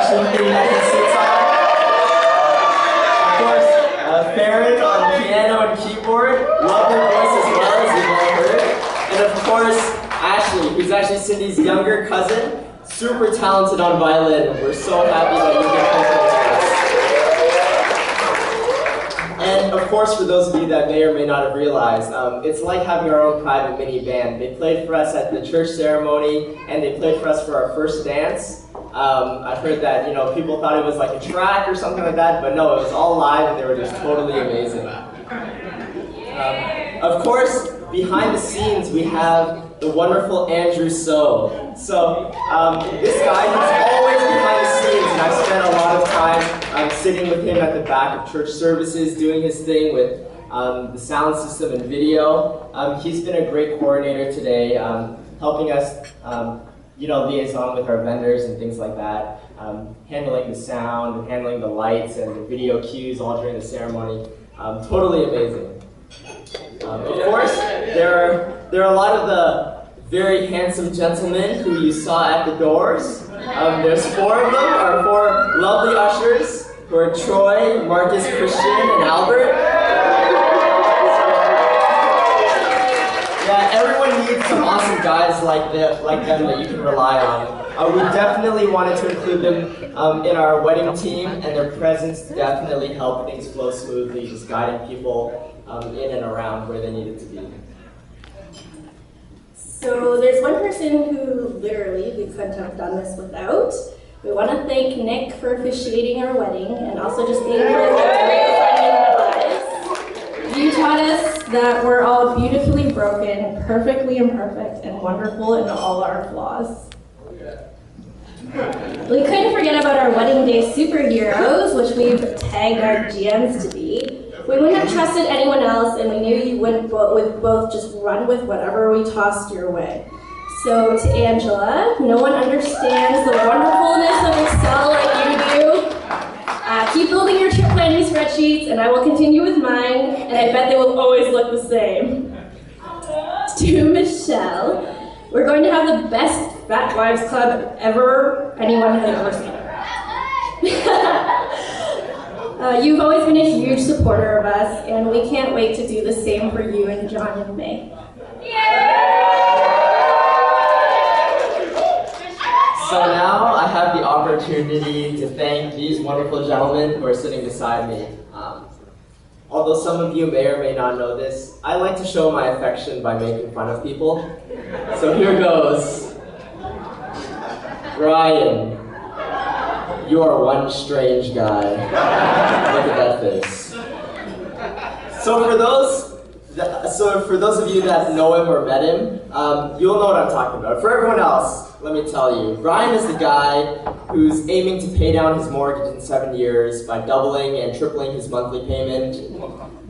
percussion thing that he sits on. Of course, Farron on piano and keyboard. Love her voice as well, as you've all heard. And of course, Ashley, who's actually Cindy's younger cousin. Super talented on violin. We're so happy that you can company with us. And of course, for those of you that may or may not have realized, it's like having our own private mini band. They played for us at the church ceremony, and they played for us for our first dance. I've heard that people thought it was like a track or something like that, but no, it was all live, and they were just totally amazing. Of course, behind the scenes, we have the wonderful Andrew So. So, this guy, he's always behind the scenes, and I've spent a lot of time sitting with him at the back of church services, doing his thing with the sound system and video. He's been a great coordinator today, helping us, liaison with our vendors and things like that, handling the sound, and handling the lights and the video cues all during the ceremony. Totally amazing. Of course, there are a lot of the very handsome gentlemen who you saw at the doors. There's 4 of them, our 4 lovely ushers, who are Troy, Marcus, Christian, and Albert. Yeah, everyone needs some awesome guys like them that you can rely on. We definitely wanted to include them in our wedding team, and their presence definitely helped things flow smoothly, just guiding people in and around where they needed to be. So there's one person who literally we couldn't have done this without. We want to thank Nick for officiating our wedding, and also just thank him for funding our lives. You taught us that we're all beautifully broken, perfectly imperfect, and wonderful in all our flaws. We couldn't forget about our wedding day superheroes, which we've tagged our GMs to be. We wouldn't have trusted anyone else, and we knew you wouldn't both just run with whatever we tossed your way. So to Angela, no one understands the wonderfulness of Excel like you do. Keep building your trip planning spreadsheets, and I will continue with mine, and I bet they will always look the same. To Michelle, we're going to have the best Fat Wives Club anyone has ever seen. You've always been a huge supporter of us, and we can't wait to do the same for you and John and May. So now I have the opportunity to thank these wonderful gentlemen who are sitting beside me. Although some of you may or may not know this, I like to show my affection by making fun of people. So here goes. Ryan. You are one strange guy. Look at that face. So for those of you that know him or met him, you'll know what I'm talking about. For everyone else, let me tell you, Ryan is the guy who's aiming to pay down his mortgage in 7 years by doubling and tripling his monthly payment,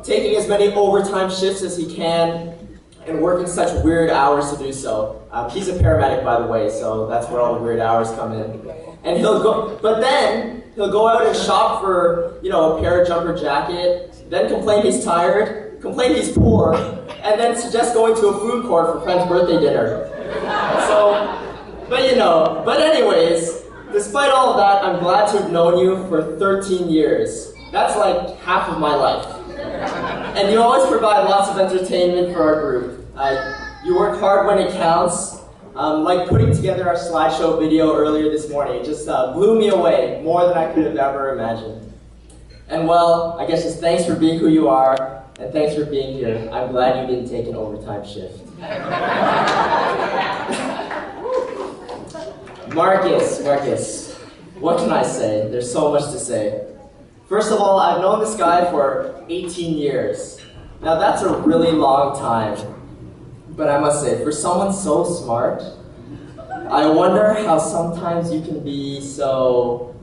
taking as many overtime shifts as he can, and working such weird hours to do so. He's a paramedic, by the way, so that's where all the weird hours come in. And he'll go out and shop for, a pair of jumper jacket, then complain he's tired, complain he's poor, and then suggest going to a food court for friend's birthday dinner. But anyways, despite all of that, I'm glad to have known you for 13 years. That's like half of my life. And you always provide lots of entertainment for our group. You work hard when it counts. Like putting together our slideshow video earlier this morning. It just blew me away, more than I could have ever imagined. And well, I guess just thanks for being who you are, and thanks for being here. I'm glad you didn't take an overtime shift. Marcus, what can I say? There's so much to say. First of all, I've known this guy for 18 years. Now that's a really long time. But I must say, for someone so smart, I wonder how sometimes you can be so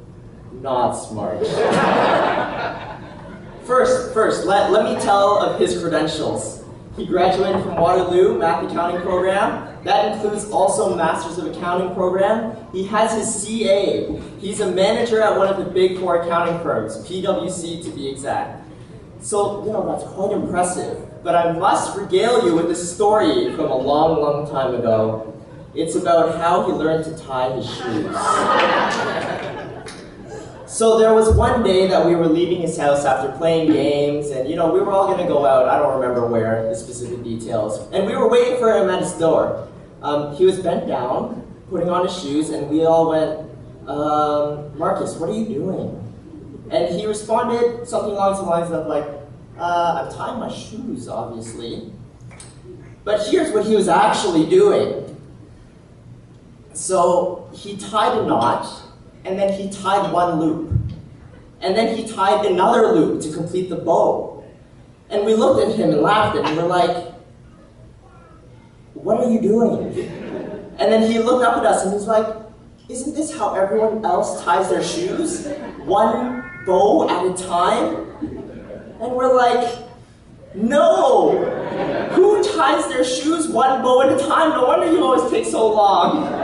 not smart. First, let me tell of his credentials. He graduated from Waterloo Math Accounting Program. That includes also Masters of Accounting Program. He has his CA. He's a manager at one of the big 4 accounting firms, PwC to be exact. So, that's quite impressive. But I must regale you with a story from a long, long time ago. It's about how he learned to tie his shoes. So there was one day that we were leaving his house after playing games, and we were all going to go out. I don't remember where, the specific details. And we were waiting for him at his door. He was bent down, putting on his shoes, and we all went, Marcus, what are you doing? And he responded something along the lines of like, I'm tying my shoes, obviously. But here's what he was actually doing. So he tied a knot, and then he tied one loop. And then he tied another loop to complete the bow. And we looked at him and laughed, and we were like, what are you doing? And then he looked up at us and he's like, isn't this how everyone else ties their shoes? One bow at a time? And we're like, no! Who ties their shoes one bow at a time? No wonder you always take so long.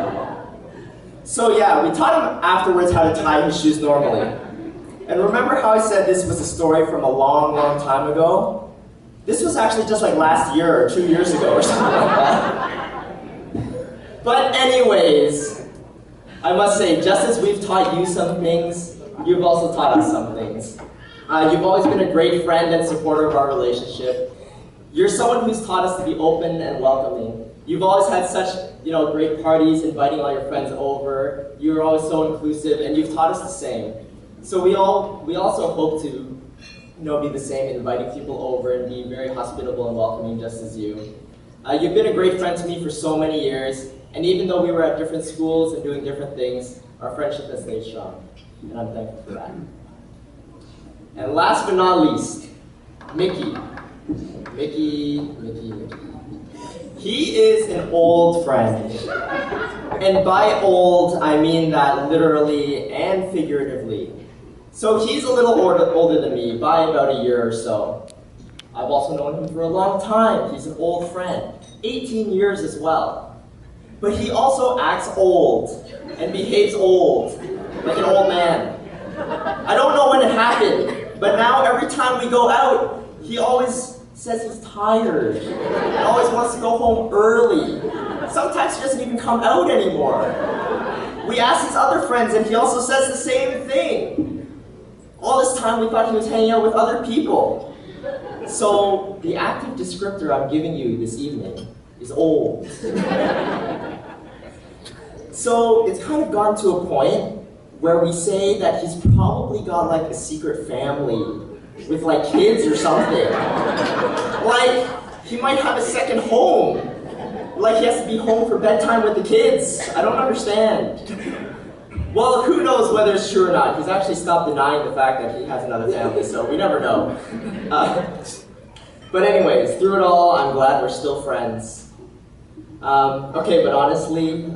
So yeah, we taught him afterwards how to tie his shoes normally. And remember how I said this was a story from a long, long time ago? This was actually just like last year or 2 years ago or something like that. But anyways, I must say, just as we've taught you some things, you've also taught us some things. You've always been a great friend and supporter of our relationship. You're someone who's taught us to be open and welcoming. You've always had such, great parties, inviting all your friends over. You're always so inclusive, and you've taught us the same. So we also hope to, be the same, inviting people over and being very hospitable and welcoming, just as you. You've been a great friend to me for so many years, and even though we were at different schools and doing different things, our friendship has stayed strong, and I'm thankful for that. And last but not least, Mickey. Mickey. He is an old friend. And by old, I mean that literally and figuratively. So he's a little older than me, by about a year or so. I've also known him for a long time. He's an old friend, 18 years as well. But he also acts old and behaves old, like an old man. I don't know when it happened, but now every time we go out, he always says he's tired. He always wants to go home early. Sometimes he doesn't even come out anymore. We ask his other friends and he also says the same thing. All this time we thought he was hanging out with other people. So the active descriptor I'm giving you this evening is old. So it's kind of gone to a point where we say that he's probably got like a secret family with like kids or something. Like he might have a second home. Like he has to be home for bedtime with the kids. I don't understand. Well, who knows whether it's true or not. He's actually stopped denying the fact that he has another family, so we never know. But anyways, through it all, I'm glad we're still friends. Okay, but honestly,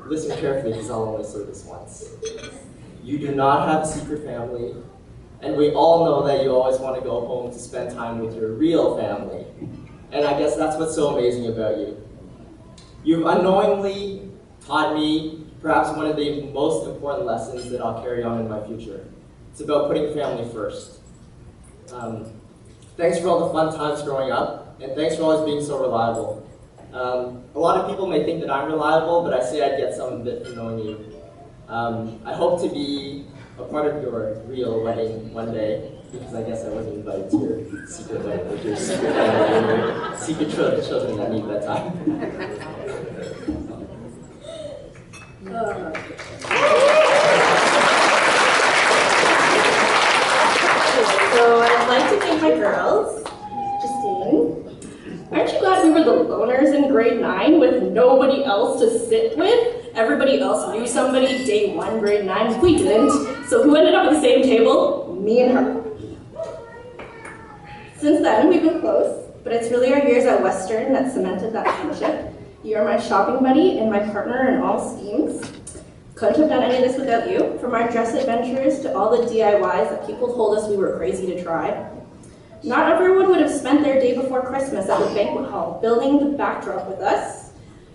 listen carefully because I'll only say this once. You do not have a secret family, and we all know that you always want to go home to spend time with your real family. And I guess that's what's so amazing about you. You've unknowingly taught me perhaps one of the most important lessons that I'll carry on in my future. It's about putting family first. Thanks for all the fun times growing up, and thanks for always being so reliable. A lot of people may think that I'm reliable, but I say I'd get some of it from knowing you. I hope to be a part of your real wedding one day, because I guess I wasn't invited to your secret wedding, like your secret family, your secret children that need that time. So I'd like to thank my girls. Justine, aren't you glad we were the loners in grade 9 with nobody else to sit with? Everybody else knew somebody day 1, grade 9. We didn't. So who ended up at the same table? Me and her. Since then, we've been close, but it's really our years at Western that cemented that friendship. You're my shopping buddy and my partner in all schemes. Couldn't have done any of this without you, from our dress adventures to all the DIYs that people told us we were crazy to try. Not everyone would have spent their day before Christmas at the banquet hall, building the backdrop with us,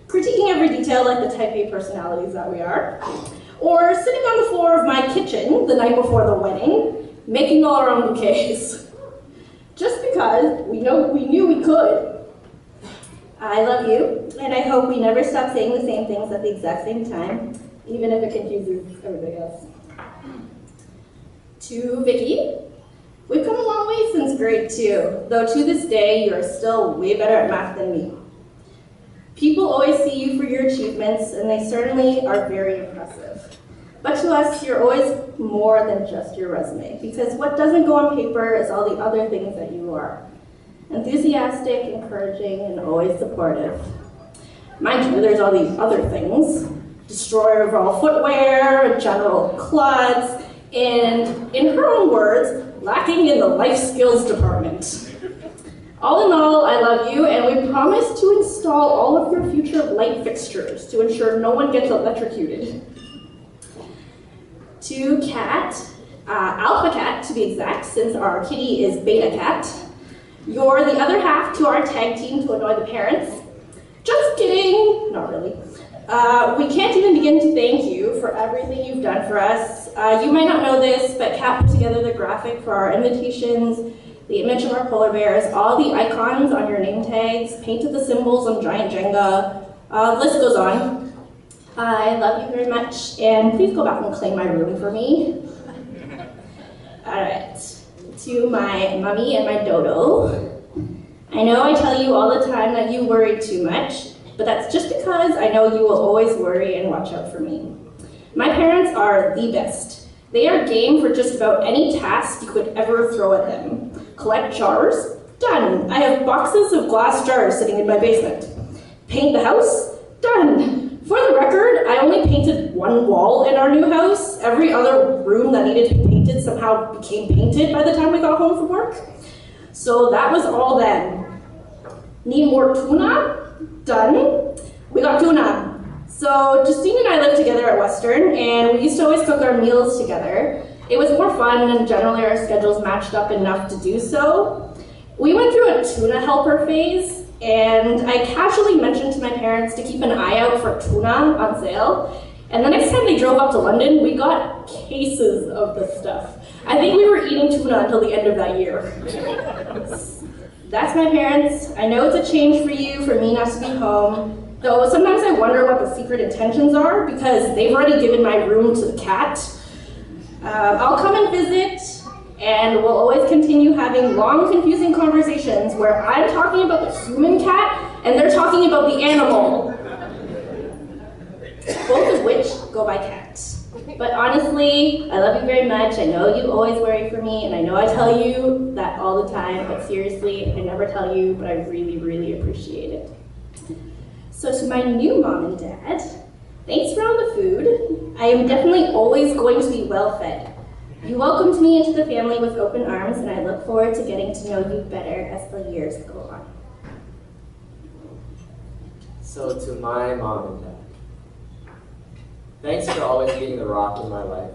critiquing every detail like the type A personalities that we are, or sitting on the floor of my kitchen the night before the wedding, making all our own bouquets. Just because we knew we could. I love you, and I hope we never stop saying the same things at the exact same time, even if it confuses everybody else. To Vicky, we've come a long way since grade 2, though to this day you're still way better at math than me. People always see you for your achievements, and they certainly are very impressive. But to us, you're always more than just your resume, because what doesn't go on paper is all the other things that you are. Enthusiastic, encouraging, and always supportive. Mind you, there's all these other things. Destroyer of all footwear, general klutz, and in her own words, lacking in the life skills department. All in all, I love you, and we promise to install all of your future light fixtures to ensure no one gets electrocuted. To Cat, Alpha Cat to be exact, since our kitty is Beta Cat. You're the other half to our tag team to annoy the parents. Just kidding, not really. We can't even begin to thank you for everything you've done for us. You might not know this, but Kat put together the graphic for our invitations, the image of our polar bears, all the icons on your name tags, painted the symbols on giant Jenga. The list goes on. I love you very much, and please go back and claim my room for me. All right, to my mummy and my dodo. I know I tell you all the time that you worry too much, but that's just because I know you will always worry and watch out for me. My parents are the best. They are game for just about any task you could ever throw at them. Collect jars? Done. I have boxes of glass jars sitting in my basement. Paint the house? Done. For the record, I only painted one wall in our new house. Every other room that needed to be painted somehow became painted by the time we got home from work. So that was all then. Need more tuna? Done. We got tuna. So Justine and I lived together at Western, and we used to always cook our meals together. It was more fun, and generally our schedules matched up enough to do so. We went through a tuna helper phase, and I casually mentioned to my parents to keep an eye out for tuna on sale. And the next time they drove up to London, we got cases of the stuff. I think we were eating tuna until the end of that year. That's my parents. I know it's a change for you, for me not to be home. Though sometimes I wonder what the secret intentions are, because they've already given my room to the cat. I'll come and visit, and we'll always continue having long, confusing conversations where I'm talking about the human cat, and they're talking about the animal. Both of which go by cat. But honestly, I love you very much. I know you always worry for me, and I know I tell you that all the time, but seriously, I never tell you, but I really, really appreciate it. So to my new mom and dad, thanks for all the food. I am definitely always going to be well fed. You welcomed me into the family with open arms, and I look forward to getting to know you better as the years go on. So to my mom and dad, thanks for always being the rock in my life.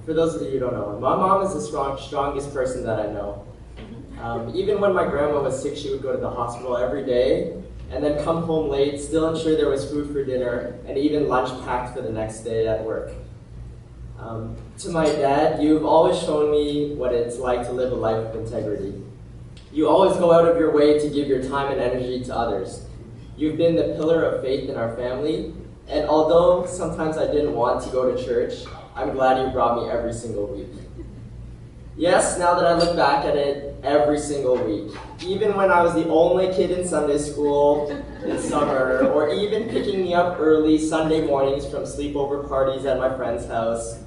For those of you who don't know, my mom is the strongest person that I know. Even when my grandma was sick, she would go to the hospital every day, and then come home late, still ensure there was food for dinner, and even lunch packed for the next day at work. To my dad, you've always shown me what it's like to live a life of integrity. You always go out of your way to give your time and energy to others. You've been the pillar of faith in our family, and although sometimes I didn't want to go to church, I'm glad you brought me every single week. Yes, now that I look back at it, every single week. Even when I was the only kid in Sunday school in summer, or even picking me up early Sunday mornings from sleepover parties at my friend's house.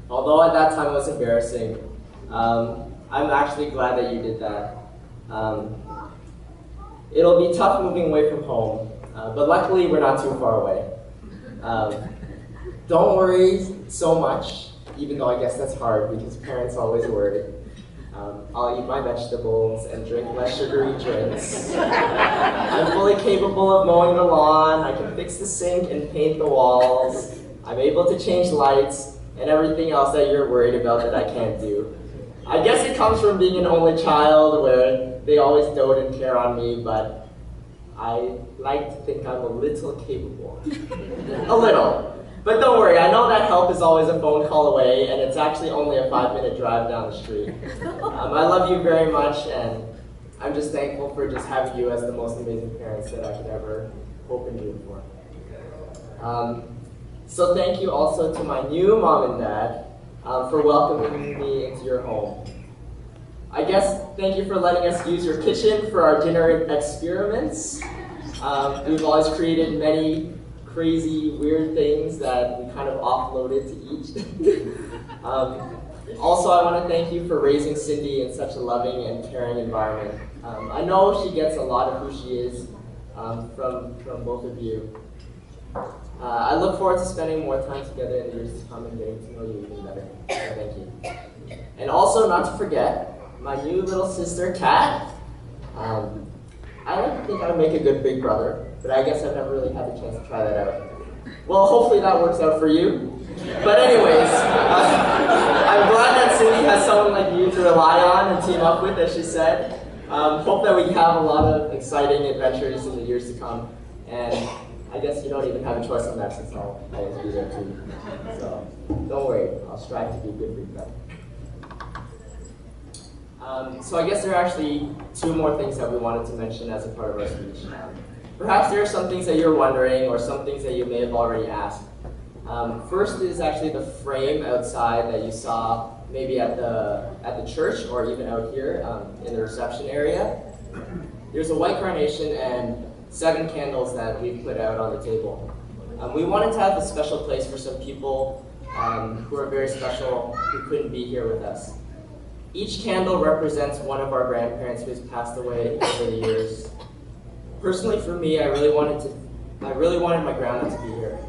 Although at that time it was embarrassing, I'm actually glad that you did that. It'll be tough moving away from home, but luckily we're not too far away. Don't worry so much, even though I guess that's hard because parents always worry. I'll eat my vegetables and drink less sugary drinks. I'm fully capable of mowing the lawn. I can fix the sink and paint the walls. I'm able to change lights and everything else that you're worried about that I can't do. I guess it comes from being an only child where they always dote and care on me, but I like to think I'm a little capable. A little. But don't worry, I know that help is always a phone call away, and it's actually only a 5-minute drive down the street. I love you very much, and I'm just thankful for just having you as the most amazing parents that I could ever hope and dream for. So thank you also to my new mom and dad. for welcoming me into your home. I guess thank you for letting us use your kitchen for our dinner experiments. We've always created many crazy, weird things that we kind of offloaded to eat. Also, I want to thank you for raising Cindy in such a loving and caring environment. I know she gets a lot of who she is from both of you. I look forward to spending more time together in the years to come and getting to know you even better. So thank you. And also, not to forget, my new little sister, Kat. I like to think I would make a good big brother, but I guess I've never really had the chance to try that out. Well, hopefully that works out for you. But anyways, I'm glad that Cindy has someone like you to rely on and team up with, as she said. Hope that we have a lot of exciting adventures in the years to come. And I guess you don't even have a choice on that since I'll always be there too. So don't worry, I'll strive to be a good big brother. So I guess there are actually two more things that we wanted to mention as a part of our speech. Perhaps there are some things that you're wondering or some things that you may have already asked. First is actually the frame outside that you saw maybe at the church or even out here in the reception area. There's a white carnation and 7 candles that we've put out on the table. We wanted to have a special place for some people who are very special who couldn't be here with us. Each candle represents one of our grandparents who has passed away over the years. Personally, for me, I really wanted my grandma to be here.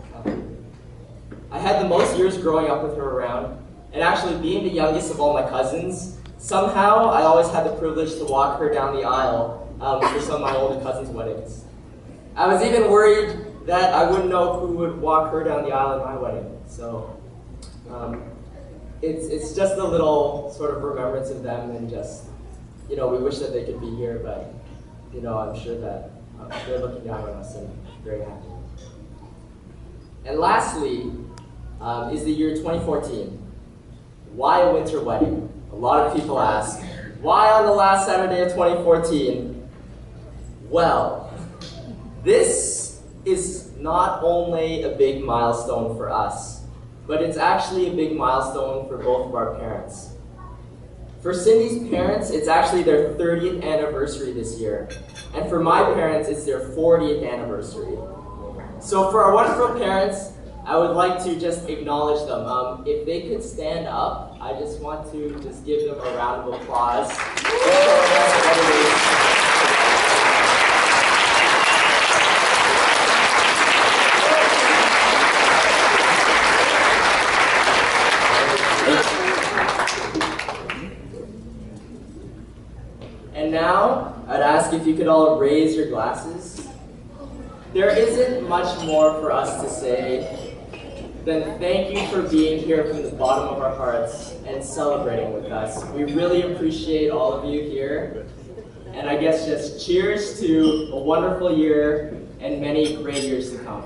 I had the most years growing up with her around, and actually being the youngest of all my cousins, somehow I always had the privilege to walk her down the aisle for some of my older cousins' weddings. I was even worried that I wouldn't know who would walk her down the aisle at my wedding. So it's just a little sort of remembrance of them, and just, we wish that they could be here, but I'm sure that they're looking down on us and very happy. And lastly is the year 2014. Why a winter wedding? A lot of people ask, why on the last Saturday of 2014? Well, this is not only a big milestone for us, but it's actually a big milestone for both of our parents. For Cindy's parents, it's actually their 30th anniversary this year. And for my parents, it's their 40th anniversary. So for our wonderful parents, I would like to just acknowledge them. If they could stand up, I just want to just give them a round of applause. And now, I'd ask if you could all raise your glasses. There isn't much more for us to say than thank you for being here from the bottom of our hearts and celebrating with us. We really appreciate all of you here. And I guess just cheers to a wonderful year and many great years to come.